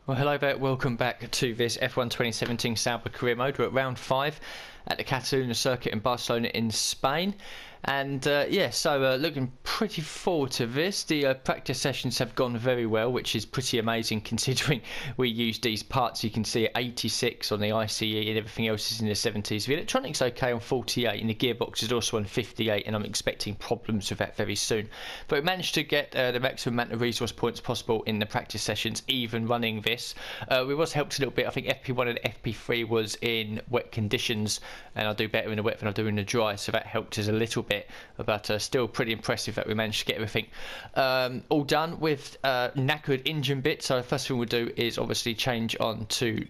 Well, hello there, welcome back to this F1 2017 Sauber Career Mode. We're at round 5 at the Catalunya circuit in Barcelona in Spain. And looking pretty forward to this. The practice sessions have gone very well, which is pretty amazing considering we used these parts. You can see at 86 on the ICE and everything else is in the 70s. The electronic's okay on 48 and the gearbox is also on 58, and I'm expecting problems with that very soon. But we managed to get the maximum amount of resource points possible in the practice sessions, even running this. We was helped a little bit. I think FP1 and FP3 was in wet conditions, and I do better in the wet than I do in the dry, so that helped us a little bit. But still pretty impressive that we managed to get everything all done with knackered engine bits. So the first thing we'll do is obviously change on to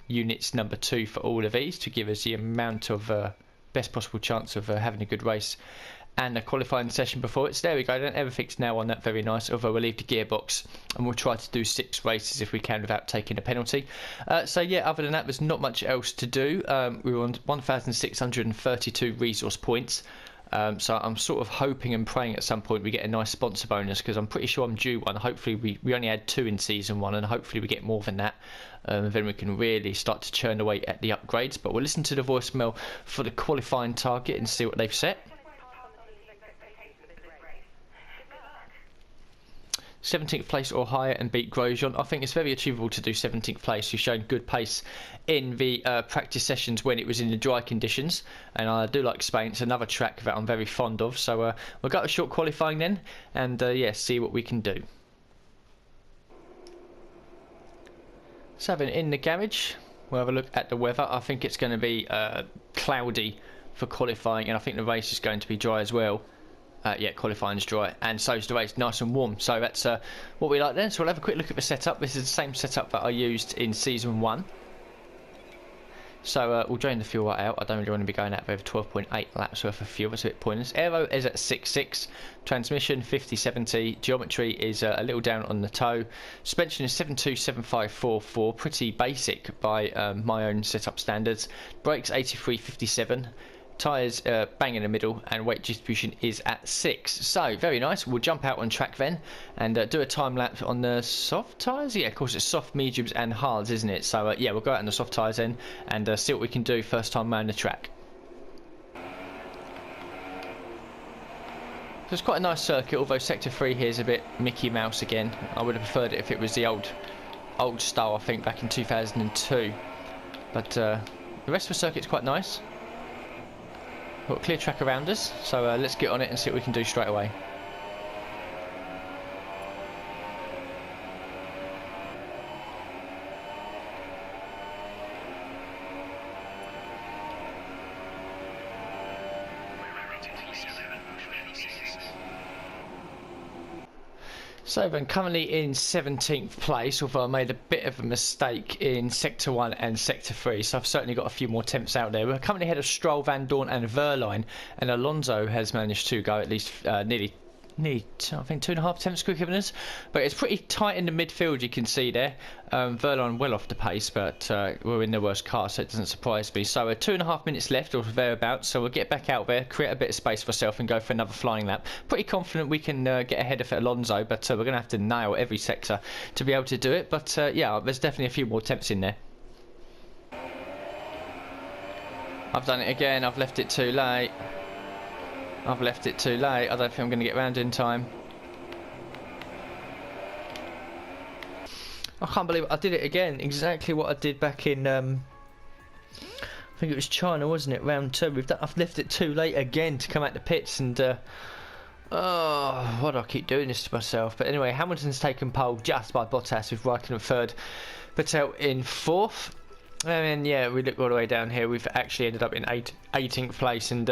units number 2 for all of these to give us the amount of best possible chance of having a good race and a qualifying session before it. So there we go, then everything's now on that, very nice, although we'll leave the gearbox and we'll try to do 6 races if we can without taking a penalty. So yeah, other than that there's not much else to do. We were on 1,632 resource points. So I'm sort of hoping and praying at some point we get a nice sponsor bonus, because I'm pretty sure I'm due one. Hopefully we only had 2 in season 1, and hopefully we get more than that. Then we can really start to churn away at the upgrades. But we'll listen to the voicemail for the qualifying target and see what they've set. 17th place or higher and beat Grosjean. I think it's very achievable to do 17th place. You've shown good pace in the practice sessions when it was in the dry conditions, and I do like Spain. It's another track that I'm very fond of. So we'll go to short qualifying then, and see what we can do. So then in the garage, we'll have a look at the weather. I think it's going to be cloudy for qualifying, and I think the race is going to be dry as well. Qualifying's dry, and so's the race, nice and warm. So that's what we like then. So we'll have a quick look at the setup. This is the same setup that I used in season 1. So we'll drain the fuel right out. I don't really want to be going out over 12.8 laps worth of fuel. That's a bit pointless. Aero is at 6.6. Transmission 50/70. Geometry is a little down on the toe. Suspension is 72754. Pretty basic by my own setup standards. Brakes 83/57. Tyres bang in the middle, and weight distribution is at 6. So very nice. We'll jump out on track then and do a time lapse on the soft tyres. Yeah, of course it's soft, mediums and hards, isn't it? So we'll go out on the soft tyres then and see what we can do first time around the track. So it's quite a nice circuit, although sector 3 here is a bit Mickey Mouse again. I would have preferred it if it was the old style, I think, back in 2002. But the rest of the circuit's quite nice. Got a clear track around us, so let's get on it and see what we can do straight away. So then, currently in 17th place, although I made a bit of a mistake in Sector 1 and Sector 3, so I've certainly got a few more temps out there. We're currently ahead of Stroll, Van Dorn and Wehrlein, and Alonso has managed to go at least nearly I think 2.5 temps quicker than us, but it's pretty tight in the midfield. You can see there. Wehrlein well off the pace, but we're in the worst car, so it doesn't surprise me. So 2.5 minutes left or thereabouts, so we'll get back out there, create a bit of space for ourselves and go for another flying lap. Pretty confident we can get ahead of Alonso, but we're going to have to nail every sector to be able to do it. But there's definitely a few more temps in there. I've done it again. I've left it too late. I don't think I'm going to get round in time. I can't believe it. I did it again. Exactly what I did back in I think it was China, wasn't it? Round 2. I've left it too late again to come out the pits, and why do I keep doing this to myself? But anyway, Hamilton's taken pole just by Bottas, with Raikkonen in 3rd, Vettel in 4th. And then we look all the way down here. We've actually ended up in 18th place, and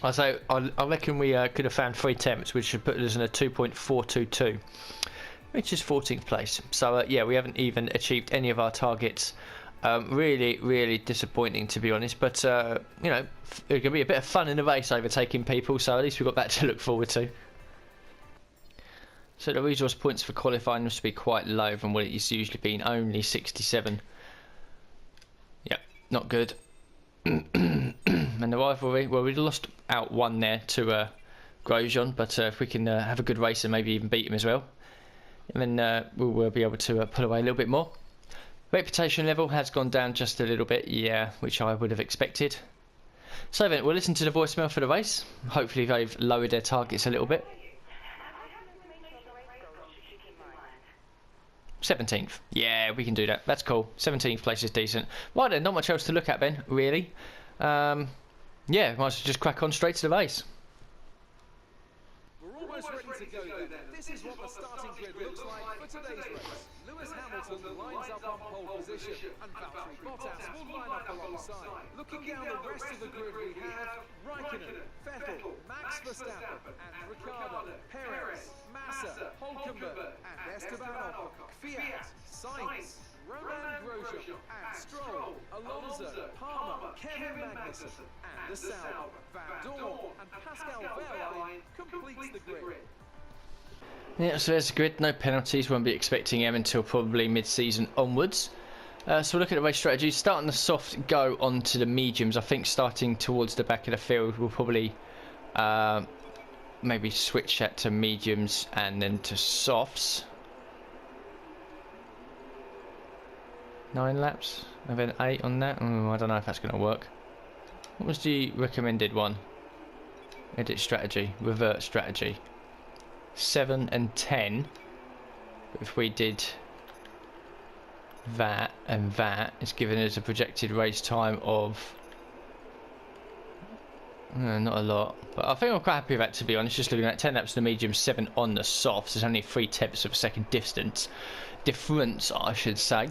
I reckon we could have found 3 temps, which should put us in a 2.422, which is 14th place. So we haven't even achieved any of our targets. Really disappointing, to be honest. But it can be a bit of fun in the race, overtaking people. So at least we've got that to look forward to. So the resource points for qualifying must be quite low from what it's usually been, only 67. Yep, not good. And the rivalry, well, we lost out 1 there to Grosjean, but if we can have a good race and maybe even beat him as well. and then we'll be able to pull away a little bit more. Reputation level has gone down just a little bit, yeah, which I would have expected. So then, we'll listen to the voicemail for the race. Hopefully they've lowered their targets a little bit. 17th. Yeah, we can do that. That's cool. 17th place is decent. Right then, not much else to look at then, really. Yeah, might as well just crack on straight to the race. We're almost ready to go then. This is what the starting grid looks like for today's race. Lewis Hamilton lines up on pole position, and Valtteri Bottas will line up alongside. Looking down the rest of the grid, we have Raikkonen, Vettel, Max Verstappen, and Ricciardo, Perez, Massa, Hülkenberg, and Esteban Ocon, Fiat, Sainz, Romain Grosjean, and Stroll, Alonso, Palmer, Kevin Magnussen, and the Sauber, Van Dorn, and Pascal Wehrlein completes the grid. Yeah, so there's the grid. No penalties. Won't be expecting them until probably mid-season onwards. So we'll look at the race strategy. Starting the soft, go on to the mediums. I think starting towards the back of the field, we'll probably maybe switch that to mediums and then to softs. 9 laps and then 8 on that. I don't know if that's going to work. What was the recommended one? Edit strategy, revert strategy. 7 and 10. If we did that and that, it's given us a projected race time of not a lot, but I think I'm quite happy with that, to be honest. Just looking at 10 laps on the medium, 7 on the softs. There's only 3/10 of a second difference, I should say.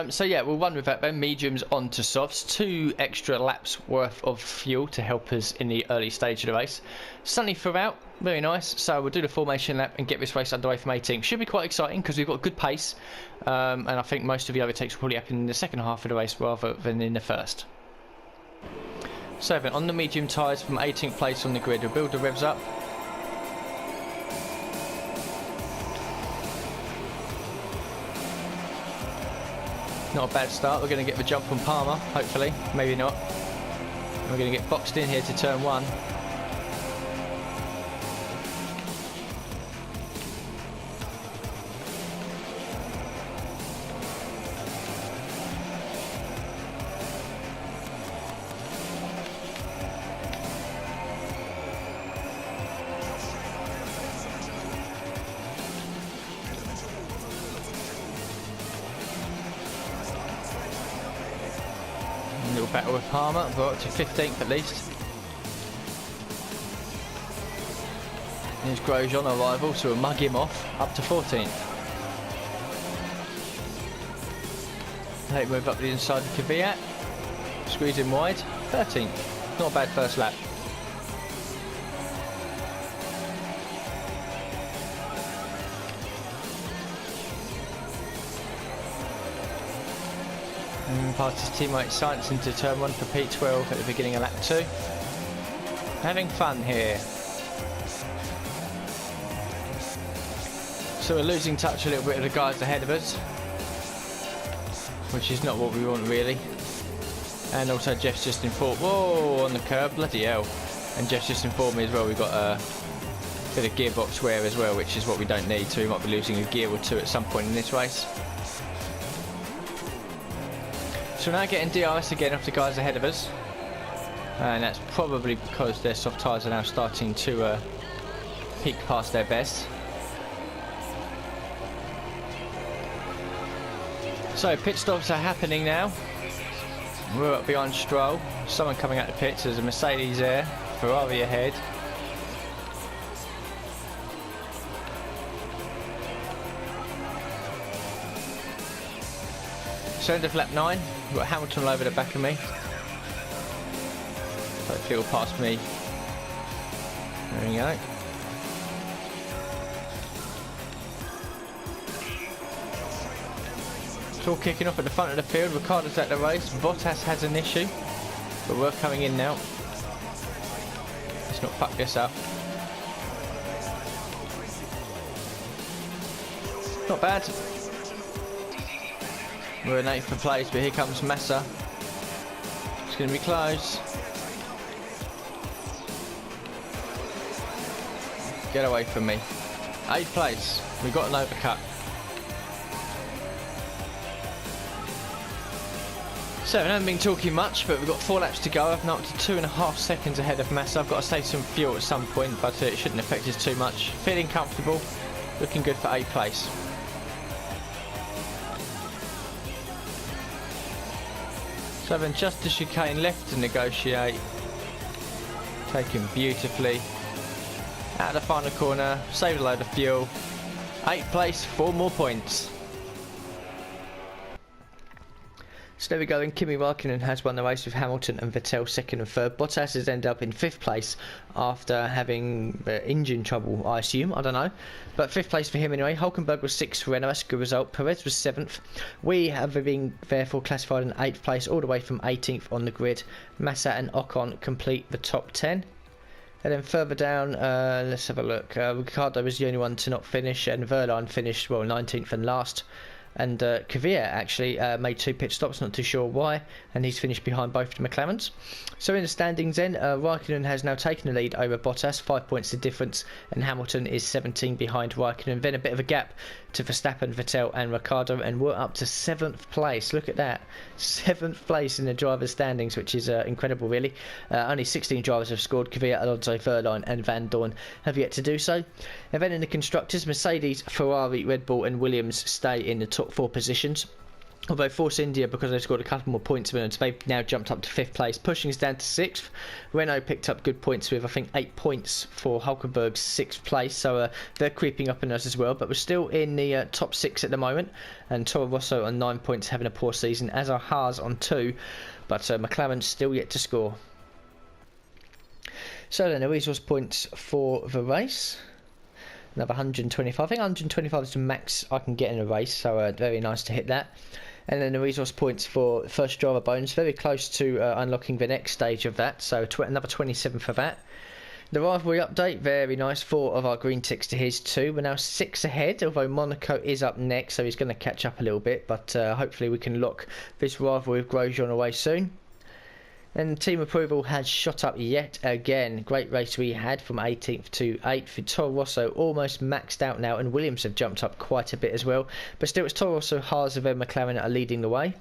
So yeah, we'll run with that then. Mediums on to softs. 2 extra laps worth of fuel to help us in the early stage of the race. Sunny throughout, very nice. So we'll do the formation lap and get this race underway from 18. Should be quite exciting because we've got good pace, and I think most of the overtakes will probably happen in the second half of the race rather than in the first. So then, on the medium tyres from 18th place on the grid, we'll build the revs up. Not a bad start. We're going to get the jump on Palmer, hopefully. Maybe not. We're going to get boxed in here to turn 1. Little battle with Palmer, but up to 15th at least. Here's Grosjean, our rival, so we'll mug him off up to 14th. Late move up the inside of Kvyat, squeeze him wide, 13th. Not a bad first lap. Past his teammate Sainz into turn 1 for P12 at the beginning of lap 2. Having fun here. So we're losing touch a little bit of the guys ahead of us, which is not what we want really. And also Jeff's just informed, whoa, on the curb, bloody hell. And Jeff's just informed me as well, we've got a bit of gearbox wear as well, which is what we don't need, so we might be losing a gear or 2 at some point in this race. So we're now getting DRS again off the guys ahead of us, and that's probably because their soft tyres are now starting to peak past their best. So pit stops are happening now. We're up behind Stroll, someone coming out the pits, there's a Mercedes there, Ferrari ahead. So end of lap 9, we've got Hamilton all over the back of me. Hopefully he'll pass me. There we go. It's all kicking off at the front of the field. Ricciardo's at the race. Bottas has an issue, but we're coming in now. Let's not fuck this up. Not bad. We're in 8th place, but here comes Massa. It's going to be close. Get away from me. 8th place. We got an overcut. So we haven't been talking much, but we've got 4 laps to go. I've now up to 2.5 seconds ahead of Massa. I've got to save some fuel at some point, but it shouldn't affect us too much. Feeling comfortable, looking good for 8th place. So then just the chicane left to negotiate. Taken beautifully. Out of the final corner, saved a load of fuel. 8th place, 4 more points. So there we go, and Kimi Raikkonen has won the race with Hamilton and Vettel second and third. Bottas has ended up in 5th place after having engine trouble, I assume, I don't know. But 5th place for him anyway. Hulkenberg was 6th for Renault, that's a good result. Perez was 7th. We have been therefore classified in 8th place all the way from 18th on the grid. Massa and Ocon complete the top 10. And then further down, let's have a look. Ricciardo was the only one to not finish, and Wehrlein finished, well, 19th and last. And Kvyat actually made 2 pit stops, not too sure why, and he's finished behind both the McLarens. So in the standings then, Raikkonen has now taken the lead over Bottas, 5 points the difference, and Hamilton is 17 behind Raikkonen. Then a bit of a gap to Verstappen, Vettel and Ricciardo, and we're up to 7th place. Look at that, 7th place in the drivers' standings, which is incredible really. Only 16 drivers have scored. Kvyat, Alonso, Wehrlein and Van Dorn have yet to do so. And then in the constructors, Mercedes, Ferrari, Red Bull and Williams stay in the top 4 positions. Although Force India, because they've scored a couple more points than us, they've now jumped up to 5th place, pushing us down to 6th. Renault picked up good points with, I think, 8 points for Hulkenberg's 6th place, so they're creeping up on us as well. But we're still in the top 6 at the moment, and Toro Rosso on 9 points, having a poor season, as are Haas on 2, but McLaren's still yet to score. So then the resource points for the race. Another 125. I think 125 is the max I can get in a race, so very nice to hit that. And then the resource points for first driver bonus, very close to unlocking the next stage of that, so another 27 for that. The rivalry update, very nice, 4 of our green ticks to his 2. We're now 6 ahead, although Monaco is up next, so he's going to catch up a little bit, but hopefully we can lock this rivalry with Grosjean away soon. And team approval has shot up yet again. Great race we had from 18th to 8th. Toro Rosso almost maxed out now, and Williams have jumped up quite a bit as well. But still, it's Toro Rosso, Haas and McLaren that are leading the way.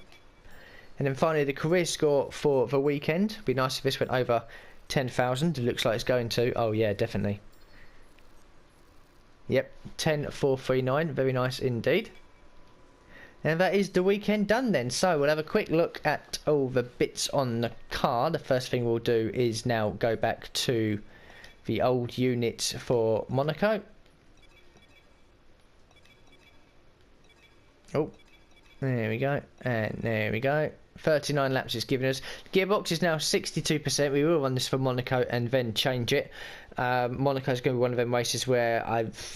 And then finally, the career score for the weekend. It'd be nice if this went over 10,000. It looks like it's going to. Oh yeah, definitely. Yep, 10,439. Very nice indeed. And that is the weekend done then. So we'll have a quick look at all the bits on the car. The first thing we'll do is now go back to the old units for Monaco. Oh, there we go. And there we go. 39 laps it's given us. Gearbox is now 62%. We will run this for Monaco and then change it. Monaco is going to be one of them races where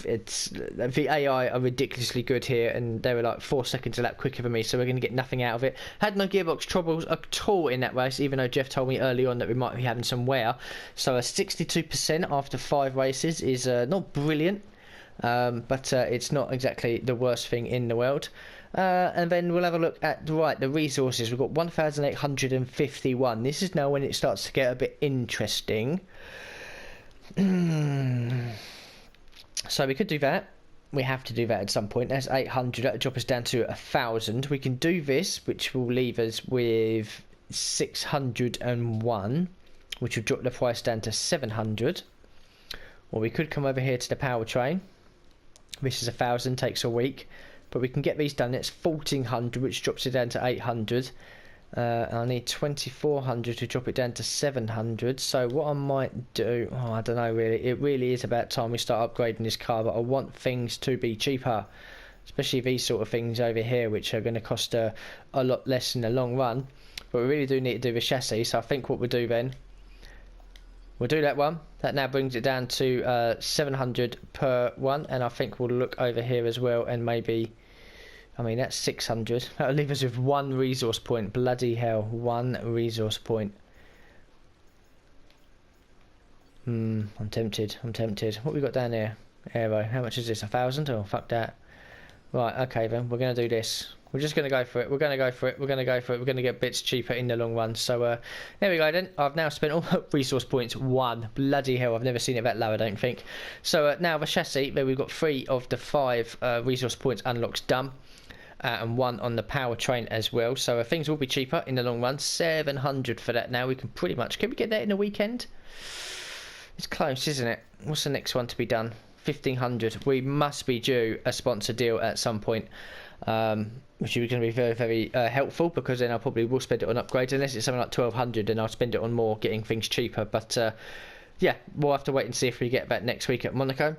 the AI are ridiculously good here, and they were like 4 seconds a lap quicker than me, so we're going to get nothing out of it. Had no gearbox troubles at all in that race, even though Jeff told me early on that we might be having some wear. So a 62% after 5 races is not brilliant, but it's not exactly the worst thing in the world. And then we'll have a look at the resources. We've got 1,851. This is now when it starts to get a bit interesting. So we could do that. We have to do that at some point. That's 800. That'll drop us down to 1,000. We can do this, which will leave us with 601, which will drop the price down to 700. Or we could come over here to the powertrain. This is 1,000. Takes a week. But we can get these done. It's 1,400, which drops it down to 800. I need 2,400 to drop it down to 700. So what I might do, I don't know really. It really is about time we start upgrading this car, but I want things to be cheaper. Especially these sort of things over here, which are going to cost a lot less in the long run. But we really do need to do the chassis, so I think what we'll do then, we'll do that one. That now brings it down to 700 per one, and I think we'll look over here as well, and maybe, I mean, that's 600. That'll leave us with 1 resource point. Bloody hell, 1 resource point. I'm tempted. What we got down here? Aero. How much is this? 1,000? Oh, fuck that. Right, okay then. We're going to do this. We're just going to go for it. We're going to go for it. We're going to go for it. We're going to get bits cheaper in the long run. So there we go then. I've now spent all resource points 1. Bloody hell, I've never seen it that low, I don't think. So now the chassis, there we've got 3 of the 5 resource points unlocks done. And 1 on the powertrain as well. So things will be cheaper in the long run. 700 for that now. We can pretty much... Can we get that in a weekend? It's close, isn't it? What's the next one to be done? 1500. We must be due a sponsor deal at some point. Which is going to be very, very helpful, because then I probably will spend it on upgrades. Unless it's something like 1200, then I'll spend it on more, getting things cheaper. But yeah, we'll have to wait and see if we get back next week at Monaco.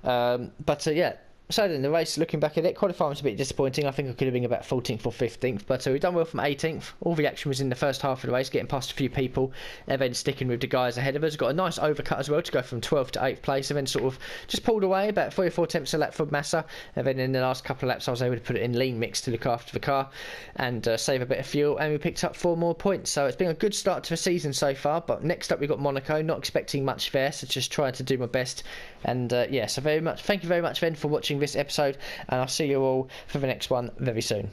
Yeah. So then the race, looking back at it, qualifying was a bit disappointing. I think I could have been about 14th or 15th, but we've done well from 18th. All the action was in the first half of the race, getting past a few people, and then sticking with the guys ahead of us. Got a nice overcut as well to go from 12th to 8th place, and then sort of just pulled away about 3 or 4 tenths a lap from Massa. And then in the last couple of laps, I was able to put it in lean mix to look after the car and save a bit of fuel, and we picked up 4 more points. So it's been a good start to the season so far. But next up, we've got Monaco. Not expecting much there, so just trying to do my best. And yeah, so thank you very much, then, for watching this episode. And I'll see you all for the next one very soon.